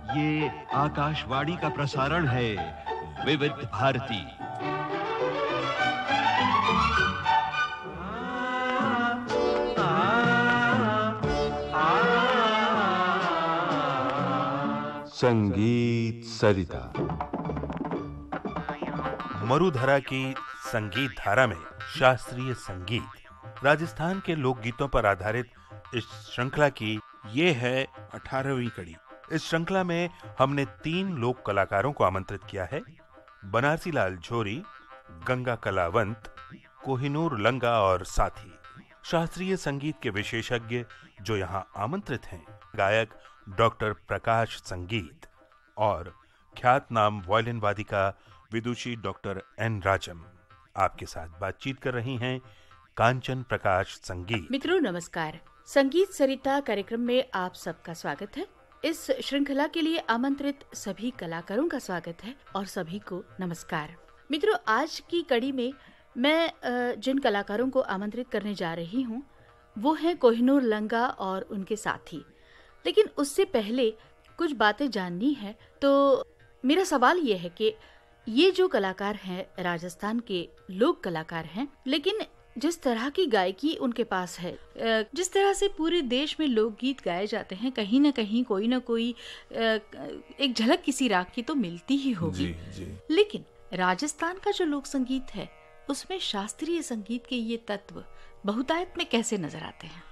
ये आकाशवाणी का प्रसारण है विविध भारती। संगीत सरिता। मरुधरा की संगीत धारा में शास्त्रीय संगीत, राजस्थान के लोकगीतों पर आधारित इस श्रृंखला की ये है 18वीं कड़ी। इस श्रृंखला में हमने 3 लोक कलाकारों को आमंत्रित किया है। बनारसी लाल झोरी, गंगा कलावंत, कोहिनूर लंगा और साथी। शास्त्रीय संगीत के विशेषज्ञ जो यहाँ आमंत्रित हैं, गायक डॉक्टर प्रकाश संगीत और ख्यात नाम वायलिन वादिका विदुषी डॉक्टर एन राजम। आपके साथ बातचीत कर रही हैं कांचन प्रकाश संगीत। मित्रों नमस्कार। संगीत सरिता कार्यक्रम में आप सबका स्वागत है। इस श्रृंखला के लिए आमंत्रित सभी कलाकारों का स्वागत है और सभी को नमस्कार। मित्रों, आज की कड़ी में मैं जिन कलाकारों को आमंत्रित करने जा रही हूँ वो हैं कोहिनूर लंगा और उनके साथी। लेकिन उससे पहले कुछ बातें जाननी है, तो मेरा सवाल ये है कि ये जो कलाकार हैं राजस्थान के लोक कलाकार हैं, लेकिन जिस तरह की गायकी उनके पास है, जिस तरह से पूरे देश में लोकगीत गाए जाते हैं, कहीं ना कहीं कोई ना कोई एक झलक किसी राग की तो मिलती ही होगी। जी। लेकिन राजस्थान का जो लोक संगीत है उसमें शास्त्रीय संगीत के ये तत्व बहुतायत में कैसे नजर आते हैं?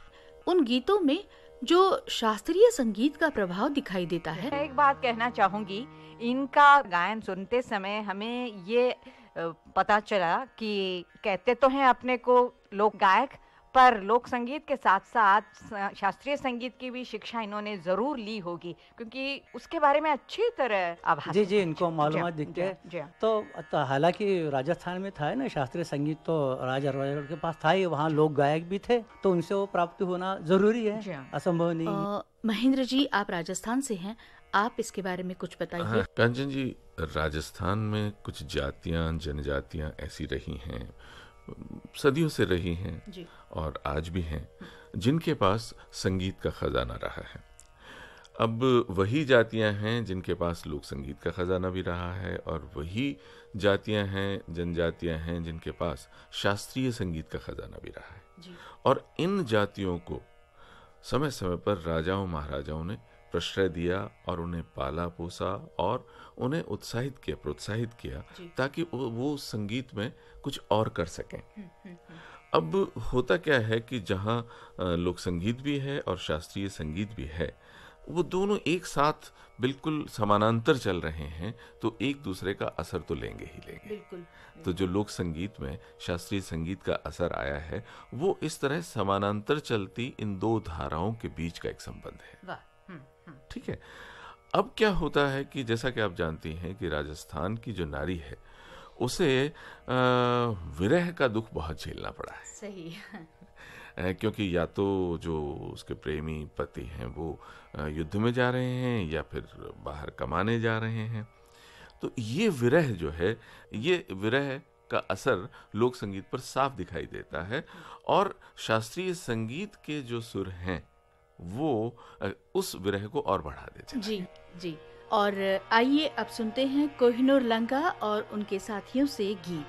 उन गीतों में जो शास्त्रीय संगीत का प्रभाव दिखाई देता है। मैं एक बात कहना चाहूंगी, इनका गायन सुनते समय हमें ये पता चला कि कहते तो हैं अपने को लोक गायक, पर लोक संगीत के साथ साथ शास्त्रीय संगीत की भी शिक्षा इन्होंने जरूर ली होगी, क्योंकि उसके बारे में अच्छी तरह आभास जी इनको मालूमात दिखते हैं। तो हालांकि राजस्थान में था ना शास्त्रीय संगीत, तो राजा रवाजगढ़ के पास था ही, वहाँ लोक गायक भी थे, तो उनसे वो प्राप्त होना जरूरी है, असंभव नहीं। महेंद्र जी, आप राजस्थान से हैं, आप इसके बारे में कुछ बताइए। कांचन जी, राजस्थान में कुछ जातियां जनजातियां ऐसी रही हैं, सदियों से रही हैं जी। और आज भी हैं, जिनके पास संगीत का खजाना रहा है। अब वही जातियां हैं जिनके पास लोक संगीत का खजाना भी रहा है, और वही जातियां हैं, जनजातियां हैं जिनके पास शास्त्रीय संगीत का खजाना भी रहा है जी। और इन जातियों को समय समय पर राजाओं महाराजाओं ने प्रश्रय दिया और उन्हें पाला पोसा और उन्हें उत्साहित किया, प्रोत्साहित किया, ताकि वो संगीत में कुछ और कर सकें। अब होता क्या है कि जहाँ लोक संगीत भी है और शास्त्रीय संगीत भी है, वो दोनों एक साथ बिल्कुल समानांतर चल रहे हैं, तो एक दूसरे का असर तो लेंगे ही लेंगे। बिल्कुल। तो जो लोक संगीत में शास्त्रीय संगीत का असर आया है, वो इस तरह समानांतर चलती इन दो धाराओं के बीच का एक संबंध है। ठीक है। अब क्या होता है कि जैसा कि आप जानती हैं कि राजस्थान की जो नारी है उसे विरह का दुख बहुत झेलना पड़ा है। सही। क्योंकि या तो जो उसके प्रेमी पति हैं वो युद्ध में जा रहे हैं या फिर बाहर कमाने जा रहे हैं, तो ये विरह जो है, ये विरह का असर लोक संगीत पर साफ दिखाई देता है, और शास्त्रीय संगीत के जो सुर हैं वो उस विरह को और बढ़ा देते हैं। जी। और आइए अब सुनते हैं कोहिनूर लंगा और उनके साथियों से गीत।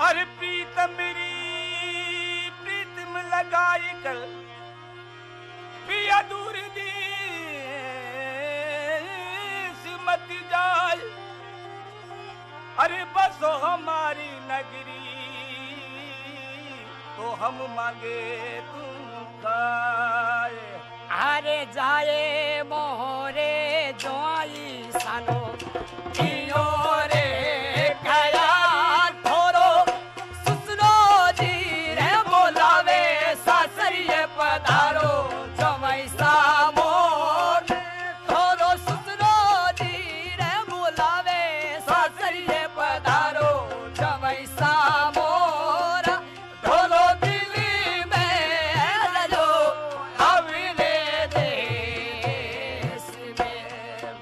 अरे प्रीतम मेरी प्रीतम लगाई कर पिया दूर देश मत जाए। सो हमारी नगरी, तो हम मांगे तुम खाए। अरे जाए मोरे जोई सानो कियो रे कया थोरो सुसनो जी रे बोलावे सासरिये पधारो जमाई सामोर थोरो सुसनो जी रे बोलावे सासरिये पधारो जमाई सामोर ढोलो दिल्ली में रजो हवेले देश में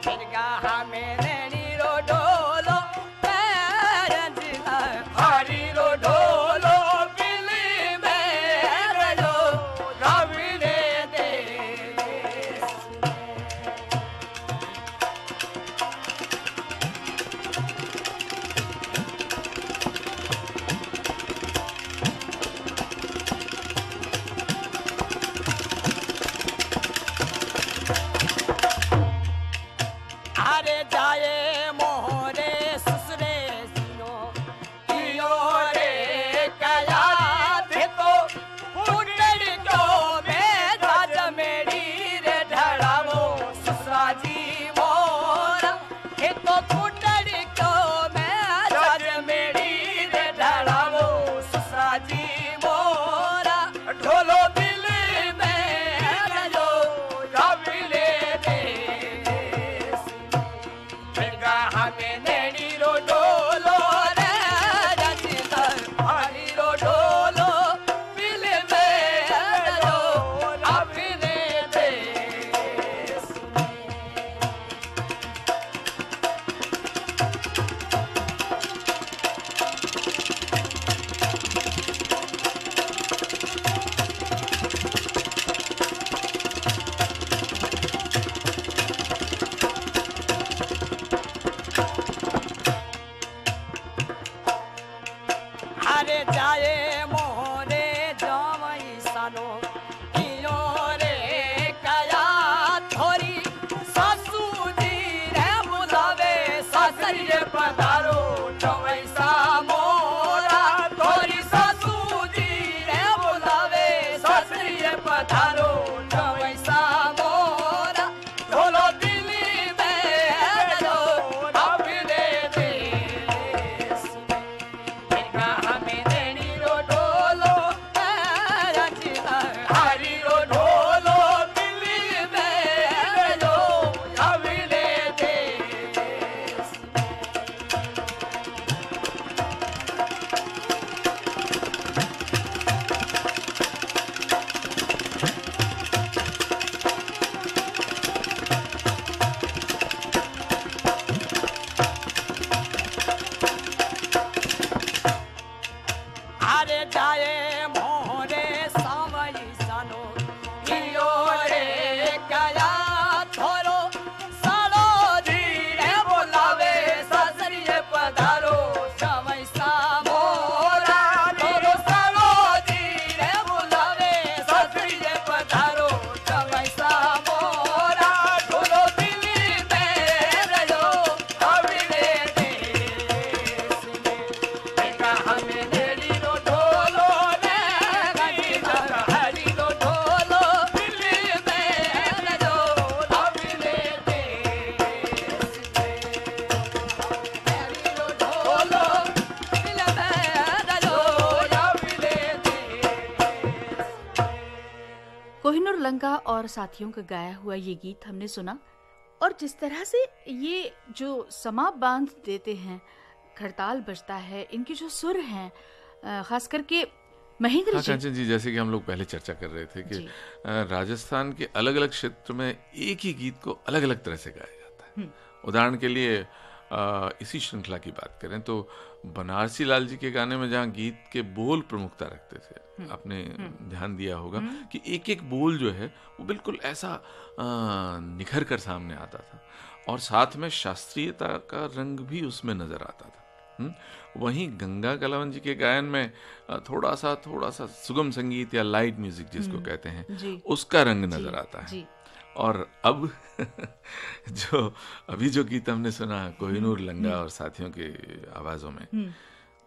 फिरगा हमें नैनी रो ढोलो पैरंजिला हरी रो ढोलो दिल्ली में रजो हवेले देश अरे जाए मोहरे ससुरे सिनो कियो रे कया थे तो फुटड़ी को में राज मेरी रे ढड़ावो ससुरा जी मोरा हे तो फुटड़ी को में राज मेरी रे ढड़ावो ससुरा जी मोरा ढोलो दिल्ली में रजो रविले देश फिरगा हमें नैनी रो ढोलो रे रचिता हरी रो ढोलो दिल में रजो रविले देश अरे जाए मोहरे जमाई सानो कियो रे कया थोरी सासू जी रे बुलावे सासरिये पधारो जमाई सामोरा थोरी सासू जी रे बुलावे सासरिये पधारो जमाई सामोरा ढोलो दिल्ली में रजो हवेले देश फिरगा हमें नैनी रो ढोलो रचिता हरी रो ढोलो दिल्ली में रजो हवेले देश अरे जाए मोहरे सावई सानो कियो रे कया थोरो सालो जी रे बोलावे सासरिये पधारो सावई सामोरा थोरो सालो जी रे बोलावे सासरिये पधारो सावई सामोरा ढोलो दिल्ली में रजो हवेले देश में फिरगा हमें नैनी रो ढोलो रे रचिता हरी रो ढोलो दिल्ली में रजो हवेले देश हरी रो ढोलो दिल में रजो हवेले देश कोहिनूर लंका और साथियों का गाया हुआ ये गीत हमने सुना, और जिस तरह से ये जो समा बांध देते हैं, खड़ताल बजता है, इनके जो सुर हैं, खास करके महेंद्र हाँ जी। कांचन जी, जैसे कि हम लोग पहले चर्चा कर रहे थे कि जी। राजस्थान के अलग अलग क्षेत्र में एक ही गीत को अलग अलग तरह से गाया जाता है। उदाहरण के लिए इसी श्रृंखला की बात करें तो बनारसी लाल जी के गाने में जहाँ गीत के बोल प्रमुखता रखते थे, आपने ध्यान दिया होगा कि एक एक बोल जो है वो बिल्कुल ऐसा निखर कर सामने आता था और साथ में शास्त्रीयता का रंग भी उसमें नजर आता था। वहीं गंगा कलावन जी के गायन में थोड़ा सा सुगम संगीत या लाइट म्यूजिक जिसको कहते हैं, उसका रंग नजर आता है। और अब जो अभी जो गीत हमने सुना कोहिनूर लंगा और साथियों के आवाज़ों में,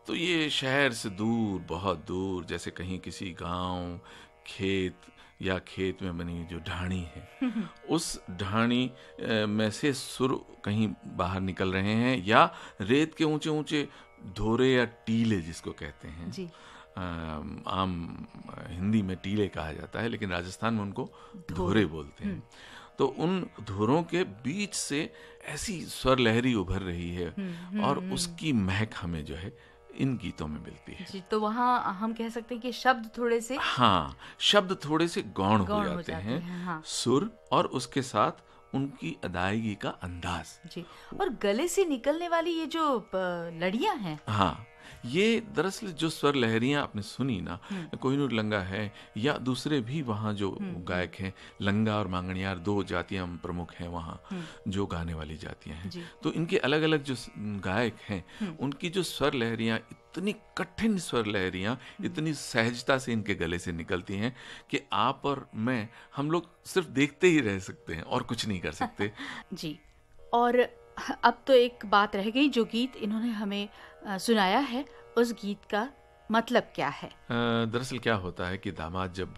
तो ये शहर से दूर, बहुत दूर, जैसे कहीं किसी गांव, खेत या खेत में बनी जो ढाणी है, उस ढाणी में से सुर कहीं बाहर निकल रहे हैं, या रेत के ऊंचे ऊंचे धोरे या टीले जिसको कहते हैं जी। आम हिंदी में टीले कहा जाता है, लेकिन राजस्थान में उनको धोरे बोलते हैं। तो उन धुरों के बीच से ऐसी स्वर लहरी उभर रही है और उसकी महक हमें जो है इन गीतों में मिलती है जी। तो वहाँ हम कह सकते हैं कि शब्द थोड़े से, हाँ, शब्द थोड़े से गौण हो जाते हैं, हाँ। सुर और उसके साथ उनकी अदायगी का अंदाज जी। और गले से निकलने वाली ये जो लड़ियां हैं, हाँ, ये दरअसल जो स्वर लहरियां आपने सुनी ना, कोहिनूर लंगा है या दूसरे भी वहाँ जो गायक हैं, लंगा और मांगणियार 2 जातियां प्रमुख हैं वहाँ जो गाने वाली जातियां हैं। तो इनके अलग अलग जो गायक हैं, उनकी जो स्वर लहरियां, इतनी कठिन स्वर लहरियां इतनी सहजता से इनके गले से निकलती हैं कि आप और मैं, हम लोग सिर्फ देखते ही रह सकते हैं और कुछ नहीं कर सकते जी। और अब तो एक बात रह गई, जो गीत इन्होंने हमें सुनाया है, उस गीत का मतलब क्या है? दरअसल क्या होता है कि दामाद जब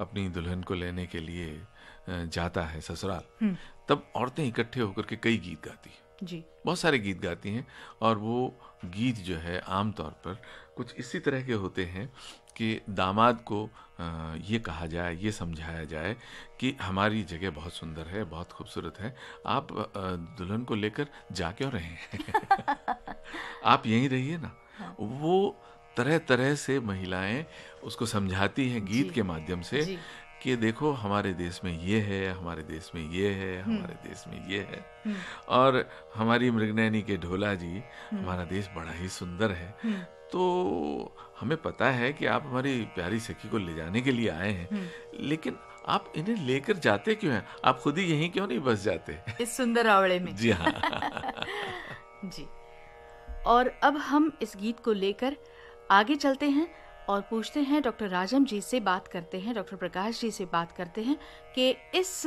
अपनी दुल्हन को लेने के लिए जाता है ससुराल, तब औरतें इकट्ठे होकर के कई गीत गाती हैं जी। बहुत सारे गीत गाती हैं, और वो गीत जो है आमतौर पर कुछ इसी तरह के होते हैं कि दामाद को ये कहा जाए, ये समझाया जाए कि हमारी जगह बहुत सुंदर है, बहुत खूबसूरत है, आप दुल्हन को लेकर जा क्यों रहे हैं आप यहीं रहिए ना। वो तरह तरह से महिलाएं उसको समझाती हैं गीत के माध्यम से कि देखो हमारे देश में ये है, हमारे देश में ये है, हमारे देश में ये है, और हमारी मृगनयनी के ढोला जी, हमारा देश बड़ा ही सुंदर है। तो हमें पता है कि आप हमारी प्यारी सखी को ले जाने के लिए आए हैं, लेकिन आप इन्हें लेकर जाते क्यों हैं? आप खुद ही यहीं क्यों नहीं बस जाते इस सुंदर आवड़े में? जी हाँ जी। और अब हम इस गीत को लेकर आगे चलते हैं और पूछते हैं, डॉक्टर राजम जी से बात करते हैं, डॉक्टर प्रकाश जी से बात करते हैं कि इस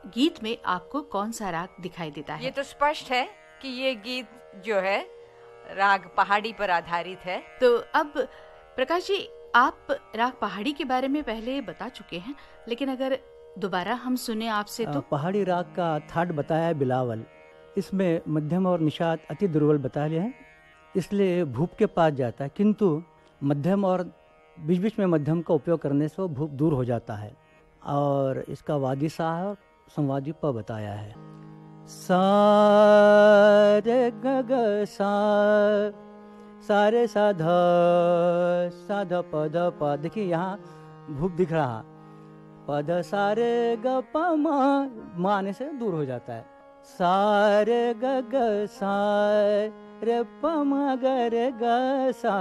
गीत में आपको कौन सा राग दिखाई देता है? ये तो स्पष्ट है कि ये गीत जो है राग पहाड़ी पर आधारित है। तो अब प्रकाश जी, आप राग पहाड़ी के बारे में पहले बता चुके हैं, लेकिन अगर दोबारा हम सुने आपसे तो। पहाड़ी राग का थाट बताया है बिलावल, इसमें मध्यम और निषाद अति दुर्बल बताए हैं, इसलिए भूप के पास जाता है, किंतु मध्यम और बीच बीच में मध्यम का उपयोग करने से वो भूप दूर हो जाता है। और इसका वादी सा और संवादी प बताया है। सा रे ग ग सा, सा रे सा ध प ध प। देखिए यहाँ भूप दिख रहा, प ध सा रे ग प म आने से दूर हो जाता है। सा रे ग ग सा रे प म ग रे ग सा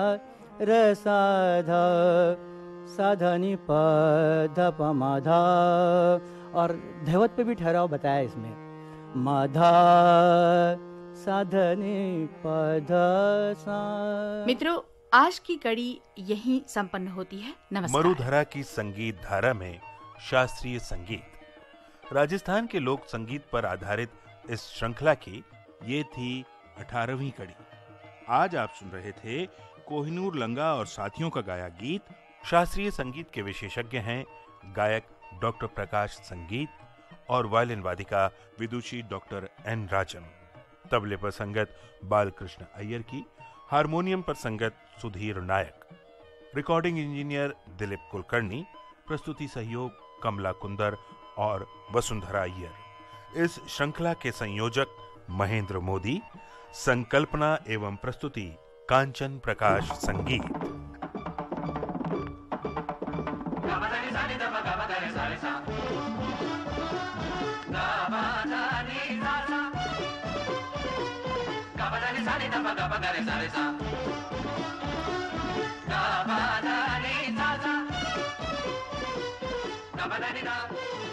रे सा ध सा ध नि प ध प म ध। और धैवत पे भी ठहराव बताया इसमें, म ध सा ध नि प ध सा। मित्रों, आज की कड़ी यहीं संपन्न होती है। नमस्कार। मरुधरा की संगीत धारा में शास्त्रीय संगीत, राजस्थान के लोक संगीत पर आधारित इस श्रृंखला की ये थी 18वीं कड़ी। आज आप सुन रहे थे कोहिनूर लंगा और साथियों का गाया गीत। शास्त्रीय संगीत के विशेषज्ञ हैं गायक डॉक्टर प्रकाश संगीत और वायलिन वादिका विदुषी डॉक्टर एन राजम। तबले पर संगत बालकृष्ण अय्यर की, हारमोनियम पर संगत सुधीर नायक, रिकॉर्डिंग इंजीनियर दिलीप कुलकर्णी, प्रस्तुति सहयोग कमला कुंदर और वसुंधरा अय्यर। इस श्रृंखला के संयोजक महेंद्र मोदी, संकल्पना एवं प्रस्तुति कांचन प्रकाश संगीत। Ba ba da